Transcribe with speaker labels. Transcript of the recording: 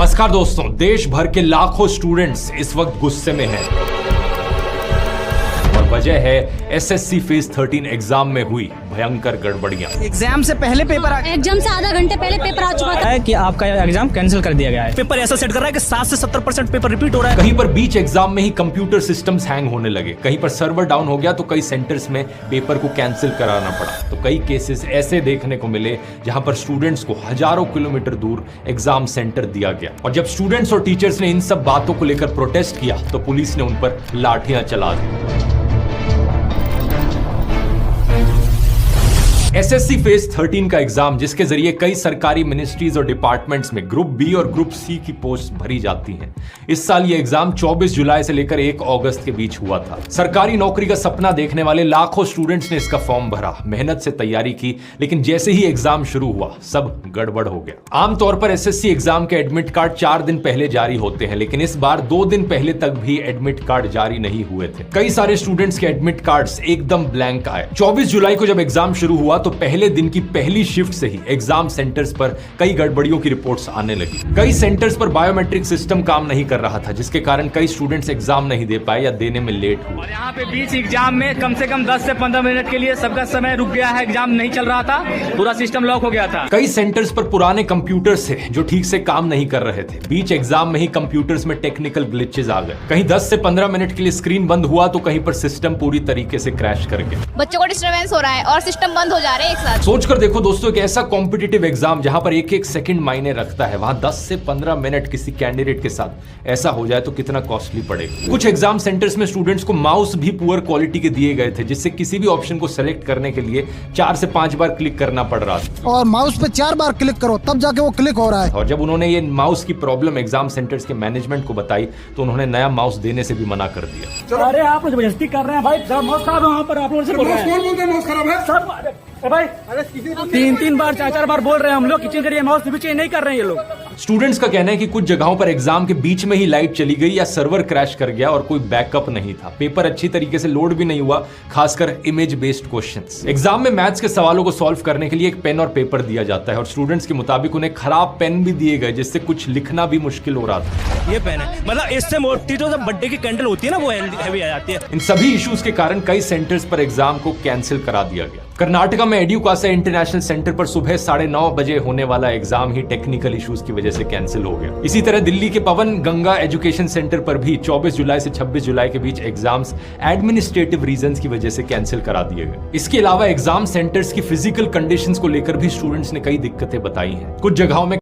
Speaker 1: नमस्कार दोस्तों, देश भर के लाखों स्टूडेंट्स इस वक्त गुस्से में हैं और वजह है एसएससी फेज 13 एग्जाम में हुई भयंकर गड़बड़ियां।
Speaker 2: एग्जाम से पहले पेपर
Speaker 3: एग्जाम से आधा घंटे पहले पेपर आ चुका था
Speaker 2: कि आपका एग्जाम कैंसिल कर दिया गया है। पेपर ऐसा सेट कर रहा है कि 60 से 70% पेपर रिपीट हो रहा है।
Speaker 1: कहीं पर बीच एग्जाम में ही कंप्यूटर सिस्टम्स हैंग होने लगे, कहीं पर सर्वर डाउन हो गया तो कई सेंटर्स में पेपर को कैंसिल कराना पड़ा। तो कई केसेस ऐसे देखने को मिले जहां पर स्टूडेंट्स को हजारों किलोमीटर दूर एग्जाम सेंटर दिया गया। और जब स्टूडेंट्स और टीचर्स ने इन सब बातों को लेकर प्रोटेस्ट किया तो पुलिस ने उन पर लाठियां चला दी। एसएससी फेज 13 का एग्जाम, जिसके जरिए कई सरकारी मिनिस्ट्रीज और डिपार्टमेंट्स में ग्रुप बी और ग्रुप सी की पोस्ट भरी जाती हैं। इस साल ये एग्जाम 24 जुलाई से लेकर 1 अगस्त के बीच हुआ था। सरकारी नौकरी का सपना देखने वाले लाखों स्टूडेंट्स ने इसका फॉर्म भरा, मेहनत से तैयारी की, लेकिन जैसे ही एग्जाम शुरू हुआ सब गड़बड़ हो गया। आमतौर पर एसएससी एग्जाम के एडमिट कार्ड 4 दिन पहले जारी होते हैं, लेकिन इस बार 2 दिन पहले तक भी एडमिट कार्ड जारी नहीं हुए थे। कई सारे स्टूडेंट्स के एडमिट कार्ड्स एकदम ब्लैंक आए। 24 जुलाई को जब एग्जाम शुरू हुआ तो पहले दिन की पहली शिफ्ट से ही एग्जाम सेंटर्स पर कई गड़बड़ियों की रिपोर्ट्स आने लगी। कई सेंटर्स पर बायोमेट्रिक सिस्टम काम नहीं कर रहा था, जिसके कारण कई स्टूडेंट्स एग्जाम नहीं दे पाए या देने में लेट हुए।
Speaker 4: और यहाँ पे बीच एग्जाम में कम से कम 10 से 15 मिनट के लिए सबका समय रुक गया है। एग्जाम नहीं चल रहा था, पूरा सिस्टम लॉक हो गया था।
Speaker 1: कई सेंटर्स पर पुराने कंप्यूटर्स थे जो ठीक से काम नहीं कर रहे थे। बीच एग्जाम में ही कंप्यूटर्स में टेक्निकल ग्लिचेस आ गए। कहीं 10 से 15 मिनट के लिए स्क्रीन बंद हुआ तो कहीं पर सिस्टम पूरी तरीके से क्रैश कर गया।
Speaker 3: बच्चों को डिस्टर्बेंस हो रहा है और सिस्टम बंद हो जा रहे हैं एक साथ।
Speaker 1: सोचकर देखो दोस्तों, एक ऐसा कॉम्पिटिटिव एग्जाम जहां पर एक एक सेकंड मायने रखता है, वहां 10 से 15 मिनट किसी कैंडिडेट के साथ ऐसा हो जाए तो कितना कॉस्टली पड़ेगा। कुछ एग्जाम सेंटर्स में स्टूडेंट्स को माउस भी पुअर क्वालिटी के दिए गए थे, जिससे किसी भी ऑप्शन को सेलेक्ट करने के लिए 4 से 5 बार क्लिक करना पड़ रहा था।
Speaker 5: और माउस पे 4 बार क्लिक करो तब जाके वो क्लिक हो रहा है।
Speaker 1: और जब उन्होंने ये माउस की प्रॉब्लम एग्जाम सेंटर्स के मैनेजमेंट को बताई तो उन्होंने नया माउस देने से भी मना कर दिया।
Speaker 4: अरे आप जबरदस्ती कर रहे हैं भाई, माउस खराब है वहाँ पर, आप लोग से बोल रहे हैं माउस खराब है सब। भाई 3 बार 4 बार बोल रहे हैं हम लोग कि चेंज करिए, माउस भी चेंज नहीं कर रहे हैं ये लोग।
Speaker 1: स्टूडेंट्स का कहना है कि कुछ जगहों पर एग्जाम के बीच में ही लाइट चली गई या सर्वर क्रैश कर गया और कोई बैकअप नहीं था। पेपर अच्छी तरीके से लोड भी नहीं हुआ, खासकर इमेज बेस्ड क्वेश्चंस। एग्जाम में मैथ्स के सवालों को सॉल्व करने के लिए एक पेन और पेपर दिया जाता है और स्टूडेंट्स के मुताबिक उन्हें खराब पेन भी दिए गए, जिससे कुछ लिखना भी मुश्किल हो रहा था।
Speaker 2: ये पेन है, मतलब इससे मोटी जो बर्थडे की कैंडल होती है ना, वो हैवी आ जाती है।
Speaker 1: इन सभी इश्यूज के कारण कई सेंटर्स पर एग्जाम को कैंसिल करा दिया गया। कर्नाटका में एड्यूकासा इंटरनेशनल सेंटर पर सुबह 9:30 बजे होने वाला एग्जाम ही टेक्निकल इश्यूज की वजह से कैंसिल हो गया। इसी तरह दिल्ली के पवन गंगा एजुकेशन सेंटर पर भी 24 जुलाई से 26 जुलाई के बीच एग्जाम्स एडमिनिस्ट्रेटिव रीजंस की वजह से कैंसिल करा दिए गए। इसके अलावा एग्जाम सेंटर्स की फिजिकल कंडीशंस को लेकर भी स्टूडेंट्स ने कई दिक्कतें बताई हैं। कुछ जगहों में